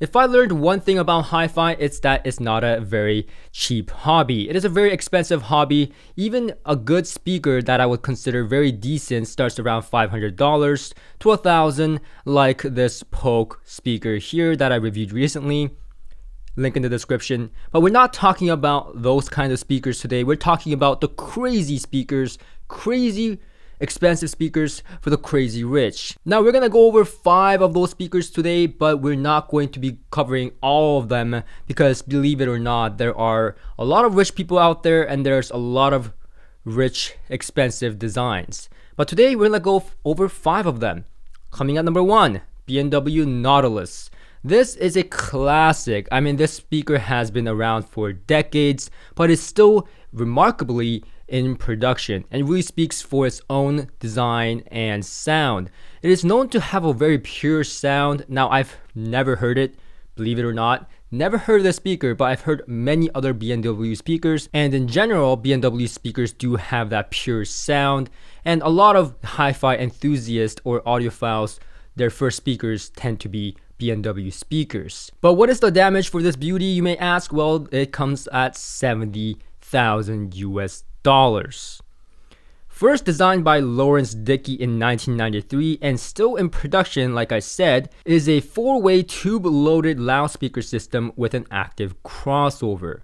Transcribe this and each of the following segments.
If I learned one thing about hi-fi, it's that it's not a very cheap hobby. It is a very expensive hobby. Even a good speaker that I would consider very decent starts around $500 to $1,000, like this Polk speaker here that I reviewed recently. Link in the description. But we're not talking about those kind of speakers today. We're talking about the crazy speakers, crazy expensive speakers for the crazy rich. Now we're gonna go over 5 of those speakers today, but we're not going to be covering all of them because, believe it or not, there are a lot of rich people out there and there's a lot of rich expensive designs. But today we're gonna go over 5 of them. Coming at number 1, BMW Nautilus. This is a classic. I mean, this speaker has been around for decades, but it's still remarkably in production and really speaks for its own design and sound. It is known to have a very pure sound. Now, I've never heard it, believe it or not. Never heard of this speaker, but I've heard many other BMW speakers, and in general, BMW speakers do have that pure sound, and a lot of hi-fi enthusiasts or audiophiles, their first speakers tend to be BMW speakers. But what is the damage for this beauty, you may ask? Well, it comes at $70,000 US. First designed by Lawrence Dickey in 1993 and still in production, like I said, is a 4-way tube-loaded loudspeaker system with an active crossover.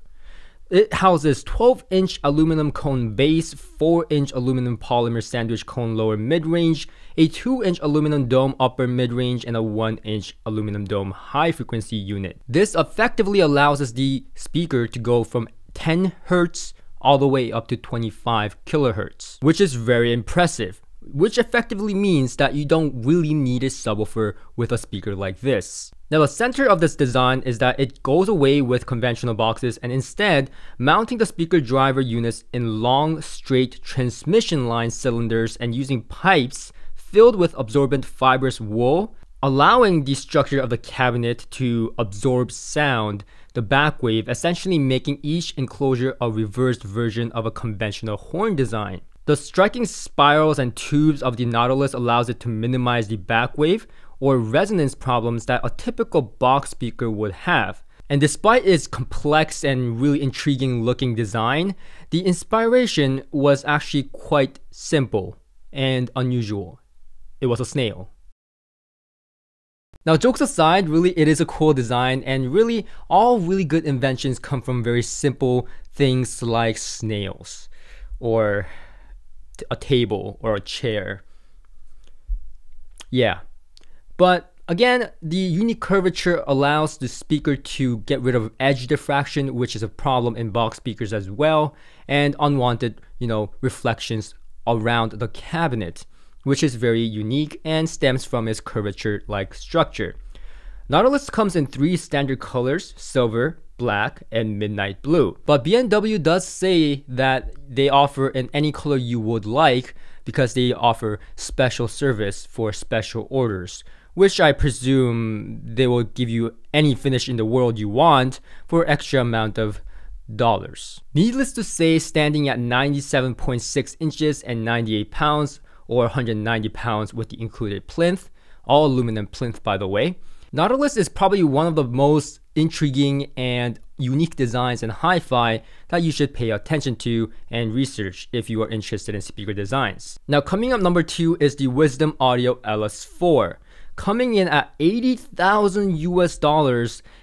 It houses 12-inch aluminum cone base, 4-inch aluminum polymer sandwich cone lower mid-range, a 2-inch aluminum dome upper mid-range, and a 1-inch aluminum dome high-frequency unit. This effectively allows the speaker to go from 10 Hz all the way up to 25 kilohertz, which is very impressive, which effectively means that you don't really need a subwoofer with a speaker like this. Now, the center of this design is that it goes away with conventional boxes and instead mounting the speaker driver units in long, straight transmission line cylinders and using pipes filled with absorbent fibrous wool, allowing the structure of the cabinet to absorb sound, the back wave, essentially making each enclosure a reversed version of a conventional horn design. The striking spirals and tubes of the Nautilus allows it to minimize the back wave or resonance problems that a typical box speaker would have. And despite its complex and really intriguing looking design, the inspiration was actually quite simple and unusual. It was a snail. Now, jokes aside, really it is a cool design, and really all really good inventions come from very simple things like snails or a table or a chair. Yeah, but again, the unique curvature allows the speaker to get rid of edge diffraction, which is a problem in box speakers as well, and unwanted, reflections around the cabinet, which is very unique and stems from its curvature-like structure. Nautilus comes in 3 standard colors: silver, black, and midnight blue. But BMW does say that they offer in any color you would like because they offer special service for special orders, which I presume they will give you any finish in the world you want for extra amount of dollars. Needless to say, standing at 97.6 inches and 98 pounds, or 190 pounds with the included plinth, all aluminum plinth by the way, Nautilus is probably one of the most intriguing and unique designs in hi-fi that you should pay attention to and research if you are interested in speaker designs. Now, coming up number 2 is the Wisdom Audio LS4. Coming in at $80,000 US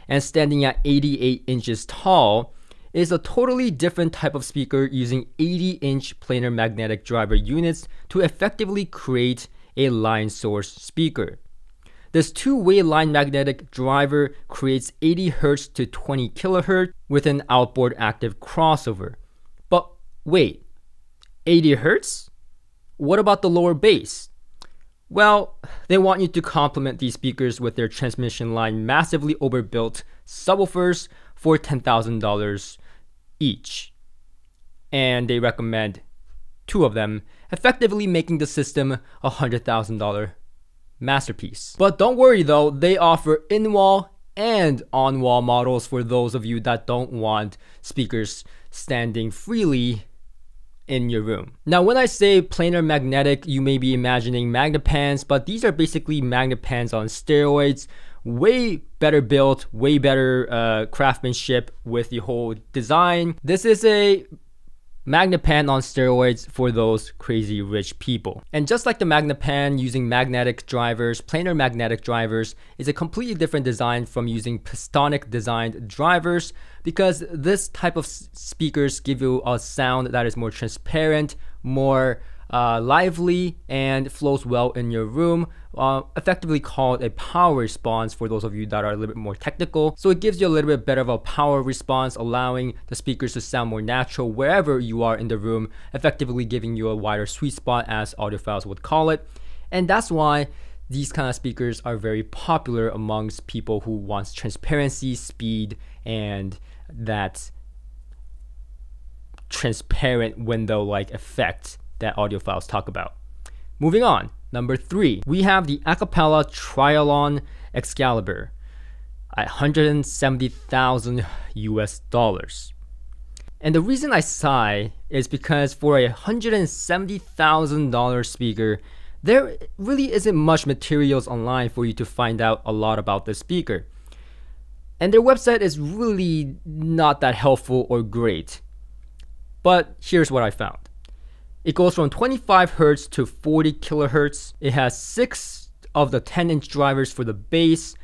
and standing at 88 inches tall, is a totally different type of speaker using 80-inch planar magnetic driver units to effectively create a line source speaker. This 2-way line magnetic driver creates 80 Hz to 20 kHz with an outboard active crossover. But wait, 80 Hz? What about the lower bass? Well, they want you to complement these speakers with their transmission line massively overbuilt subwoofers for $10,000 each. And they recommend 2 of them, effectively making the system a $100,000 masterpiece. But don't worry though, they offer in-wall and on-wall models for those of you that don't want speakers standing freely in your room. Now, when I say planar magnetic, you may be imagining magnepans, but these are basically magnepans on steroids, way better built, way better craftsmanship with the whole design. This is a Magnepan on steroids for those crazy rich people. And just like the Magnepan using magnetic drivers, planar magnetic drivers is a completely different design from using pistonic designed drivers, because this type of speakers give you a sound that is more transparent, more lively, and flows well in your room, effectively called a power response for those of you that are a little bit more technical. So it gives you a little bit better of a power response, allowing the speakers to sound more natural wherever you are in the room, effectively giving you a wider sweet spot, as audiophiles would call it. And that's why these kind of speakers are very popular amongst people who want transparency, speed, and that transparent window-like effect that audiophiles talk about. Moving on, number 3, we have the Capella Trial Excalibur at $170,000 US. And the reason I sigh is because for a $170,000 speaker, there really isn't much materials online for you to find out a lot about this speaker. And their website is really not that helpful or great. But here's what I found. It goes from 25 Hz to 40 kHz. It has 6 of the 10-inch drivers for the bass.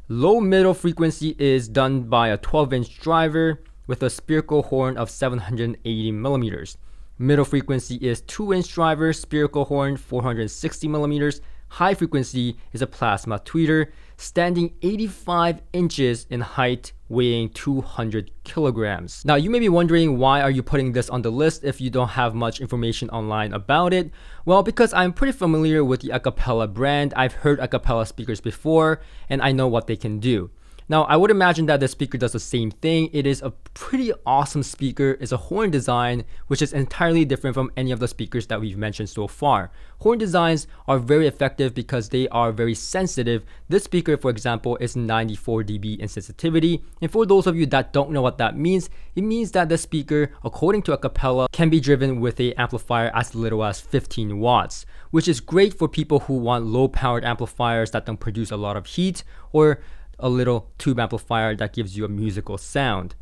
Low middle frequency is done by a 12-inch driver with a spherical horn of 780 millimeters. Middle frequency is 2-inch driver, spherical horn 460 millimeters. High frequency is a plasma tweeter, standing 85 inches in height, weighing 200 kilograms. Now you may be wondering, why are you putting this on the list if you don't have much information online about it? Well, because I'm pretty familiar with the Capella brand. I've heard Capella speakers before, and I know what they can do. Now, I would imagine that the speaker does the same thing. It is a pretty awesome speaker. It's a horn design, which is entirely different from any of the speakers that we've mentioned so far. Horn designs are very effective because they are very sensitive. This speaker, for example, is 94 dB in sensitivity. And for those of you that don't know what that means, it means that the speaker, according to Capella, can be driven with an amplifier as little as 15 watts, which is great for people who want low-powered amplifiers that don't produce a lot of heat, or a little tube amplifier that gives you a musical sound.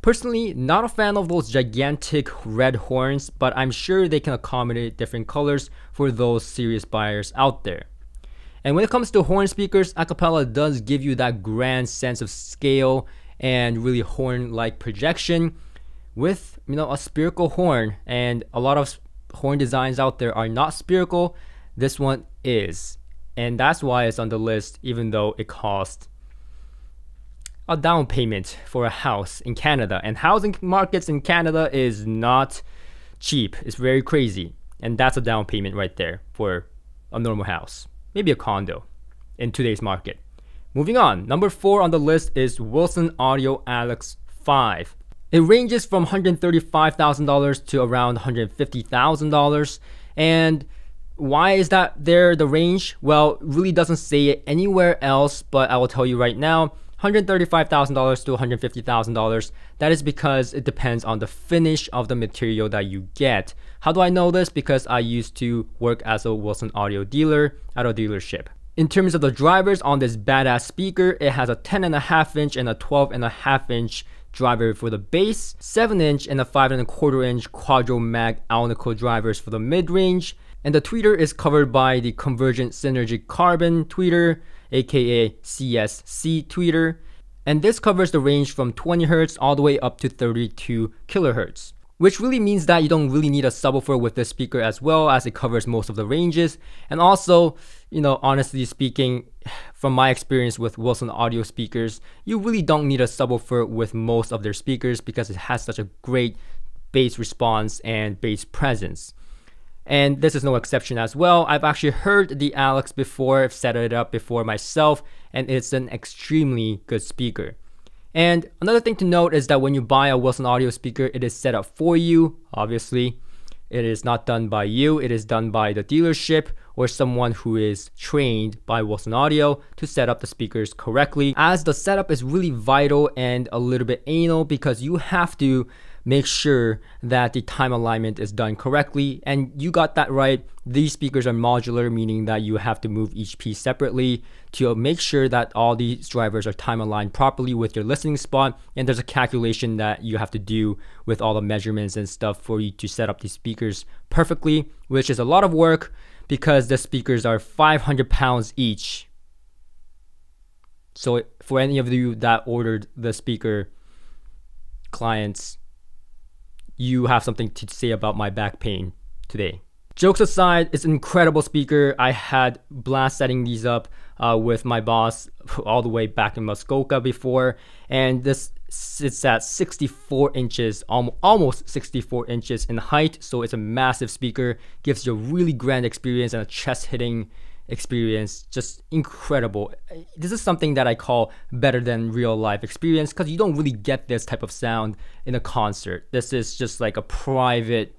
Personally, not a fan of those gigantic red horns, but I'm sure they can accommodate different colors for those serious buyers out there. And when it comes to horn speakers, Capella does give you that grand sense of scale and really horn-like projection with, a spherical horn. And a lot of horn designs out there are not spherical. This one is. And that's why it's on the list, even though it costs a down payment for a house in Canada. And housing markets in Canada is not cheap. It's very crazy. And that's a down payment right there for a normal house. Maybe a condo in today's market. Moving on, number 4 on the list is Wilson Audio Alex 5. It ranges from $135,000 to around $150,000. And why is that there, the range? Well, it really doesn't say it anywhere else, but I will tell you right now, $135,000 to $150,000. That is because it depends on the finish of the material that you get. How do I know this? Because I used to work as a Wilson Audio dealer at a dealership. In terms of the drivers on this badass speaker, it has a 10.5-inch and a 12.5-inch driver for the bass, 7-inch and a 5.25-inch Quadro Mag Alnico drivers for the mid-range, and the tweeter is covered by the Convergent Synergic Carbon tweeter, aka CSC tweeter, and this covers the range from 20 Hz all the way up to 32 kHz, which really means that you don't really need a subwoofer with this speaker, as well as it covers most of the ranges. And also, honestly speaking, from my experience with Wilson Audio speakers, you really don't need a subwoofer with most of their speakers because it has such a great bass response and bass presence. And this is no exception as well. I've actually heard the Alex before, I've set it up before myself, and it's an extremely good speaker. And another thing to note is that when you buy a Wilson Audio speaker, it is set up for you. Obviously, it is not done by you. It is done by the dealership or someone who is trained by Wilson Audio to set up the speakers correctly, as the setup is really vital and a little bit anal because you have to make sure that the time alignment is done correctly. And you got that right. These speakers are modular, meaning that you have to move each piece separately to make sure that all these drivers are time aligned properly with your listening spot. And there's a calculation that you have to do with all the measurements and stuff for you to set up these speakers perfectly, which is a lot of work because the speakers are 500 pounds each. So for any of you that ordered the speaker clients, you have something to say about my back pain today. Jokes aside, it's an incredible speaker. I had blast setting these up with my boss all the way back in Muskoka before, and this sits at 64 inches, almost 64 inches in height, so it's a massive speaker, gives you a really grand experience and a chest hitting experience, just incredible. This is something that I call better than real life experience because you don't really get this type of sound in a concert. This is just like a private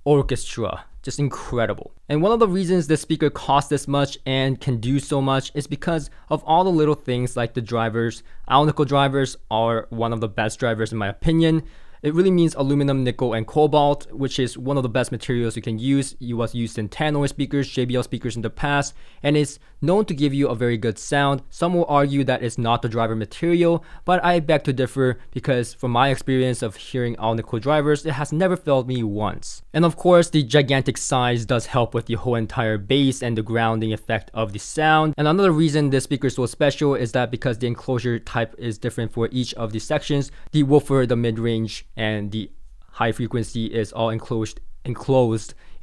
orchestra, just incredible. And one of the reasons this speaker costs this much and can do so much is because of all the little things like the drivers. Alnico drivers are one of the best drivers in my opinion. It really means aluminum, nickel, and cobalt, which is one of the best materials you can use. It was used in Tannoy speakers, JBL speakers in the past, and it's known to give you a very good sound. Some will argue that it's not the driver material, but I beg to differ because from my experience of hearing all nickel drivers, it has never failed me once. And of course, the gigantic size does help with the whole entire bass and the grounding effect of the sound. And another reason this speaker is so special is that because the enclosure type is different for each of the sections, the woofer, the mid-range, and the high frequency is all enclosed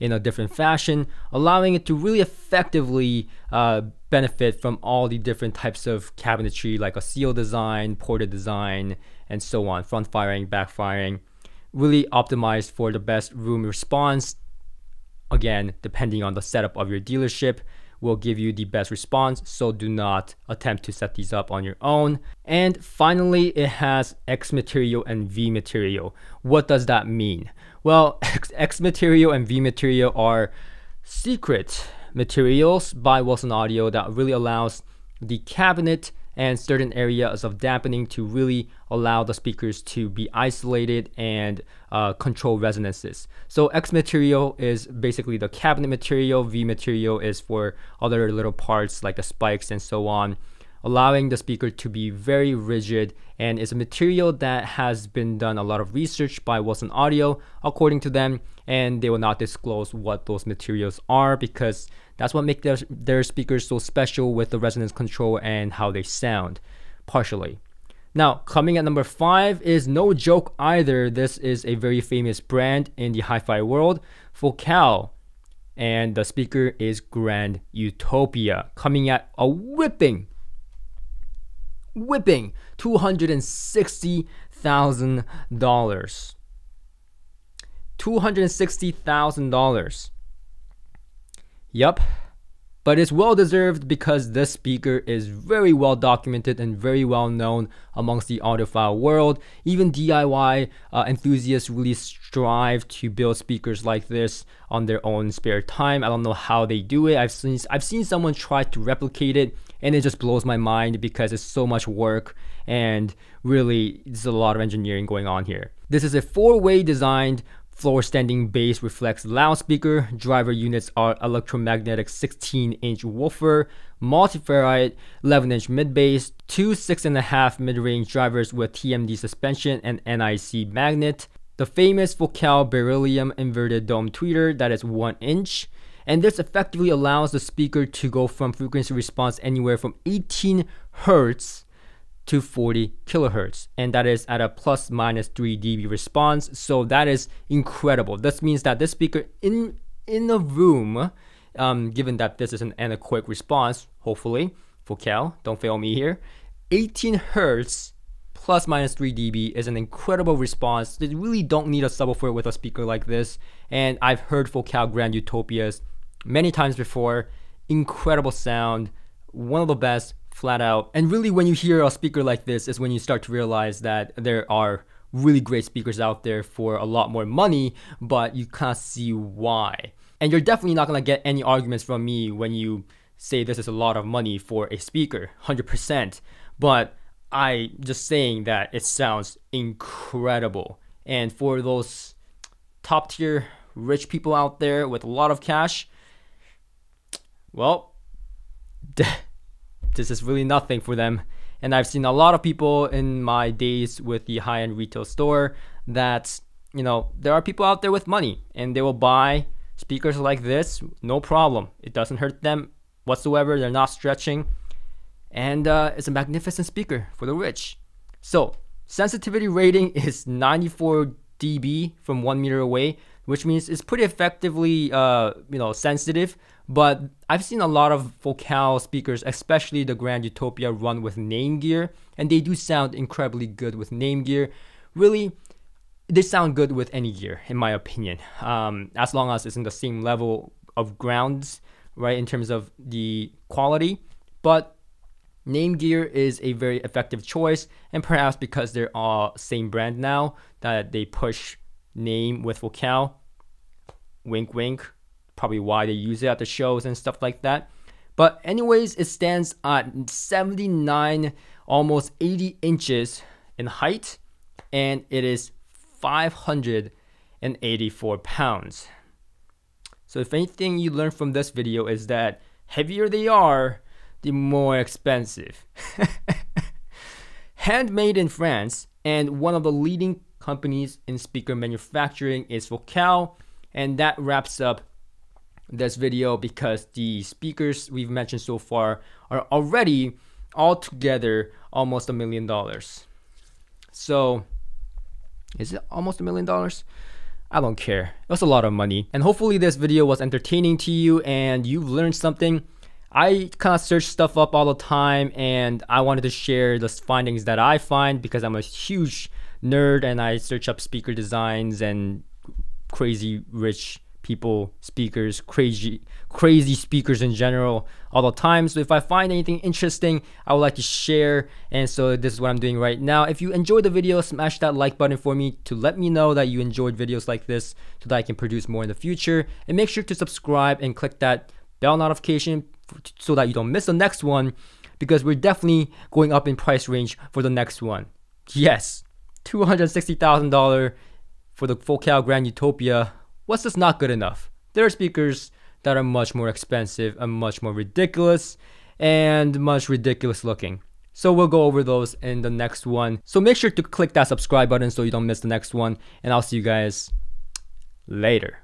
in a different fashion, allowing it to really effectively benefit from all the different types of cabinetry like a seal design, ported design, and so on, front firing, back firing, really optimized for the best room response. Again, depending on the setup of your dealership, will give you the best response, so do not attempt to set these up on your own. And finally, it has X material and V material. What does that mean? Well, X material and V material are secret materials by Wilson Audio that really allows the cabinet and certain areas of dampening to really allow the speakers to be isolated and control resonances. So X material is basically the cabinet material, V material is for other little parts like the spikes and so on, allowing the speaker to be very rigid, and is a material that has been done a lot of research by Wilson Audio according to them, and they will not disclose what those materials are because that's what makes their speakers so special with the resonance control and how they sound, partially. Now, coming at number 5 is no joke either. This is a very famous brand in the hi-fi world, Focal, and the speaker is Grand Utopia, coming at a whipping $260,000. $260,000. Yup. But it's well deserved because this speaker is very well documented and very well known amongst the audiophile world. Even DIY enthusiasts really strive to build speakers like this on their own spare time. I don't know how they do it. I've seen someone try to replicate it, and it just blows my mind because it's so much work and really there's a lot of engineering going on here. This is a 4-way designed floor standing bass reflex loudspeaker. Driver units are electromagnetic 16-inch woofer, multi-ferrite 11-inch mid bass, 2 6.5 mid-range drivers with TMD suspension and NIC magnet, the famous Focal beryllium inverted dome tweeter that is 1 inch, and this effectively allows the speaker to go from frequency response anywhere from 18 Hz to 40 kilohertz, and that is at a plus minus 3 dB response. So that is incredible. This means that this speaker in a room, given that this is an anechoic response, hopefully, Focal, don't fail me here, 18 Hertz plus minus 3 dB is an incredible response. They really don't need a subwoofer with a speaker like this, and I've heard Focal Grand Utopias many times before. Incredible sound, one of the best, flat out. And really, when you hear a speaker like this is when you start to realize that there are really great speakers out there for a lot more money, but you can't see why. And you're definitely not gonna get any arguments from me when you say this is a lot of money for a speaker, 100%. But I just saying that it sounds incredible. And for those top tier rich people out there with a lot of cash, well, this is really nothing for them. And I've seen a lot of people in my days with the high-end retail store that, you know, there are people out there with money and they will buy speakers like this, no problem. It doesn't hurt them whatsoever. They're not stretching. And it's a magnificent speaker for the rich. So sensitivity rating is 94 dB from 1 meter away, which means it's pretty effectively sensitive. But I've seen a lot of Focal speakers, especially the Grand Utopia, run with name gear, and they do sound incredibly good with name gear. Really, they sound good with any gear, in my opinion, as long as it's in the same level of grounds, right, in terms of the quality. But name gear is a very effective choice, and perhaps because they're all same brand now, that they push name with Focal, wink wink, probably why they use it at the shows and stuff like that. But anyways, it stands at 79, almost 80 inches in height, and it is 584 pounds. So if anything you learn from this video is that heavier they are, the more expensive. Handmade in France, and one of the leading companies in speaker manufacturing is Focal. And that wraps up this video, because the speakers we've mentioned so far are already altogether almost $1 million. So is it almost $1 million? I don't care. That's a lot of money. And hopefully this video was entertaining to you and you've learned something. I kind of search stuff up all the time, and I wanted to share the findings that I find, because I'm a huge nerd and I search up speaker designs and crazy rich people speakers, crazy speakers in general all the time. So if I find anything interesting, I would like to share, and so this is what I'm doing right now. If you enjoyed the video, smash that like button for me to let me know that you enjoyed videos like this, so that I can produce more in the future. And make sure to subscribe and click that bell notification so that you don't miss the next one, because we're definitely going up in price range for the next one. Yes, $260,000 for the Focal Grand Utopia. What's just not good enough? There are speakers that are much more expensive and much more ridiculous and much ridiculous looking. So we'll go over those in the next one. So make sure to click that subscribe button so you don't miss the next one, and I'll see you guys later.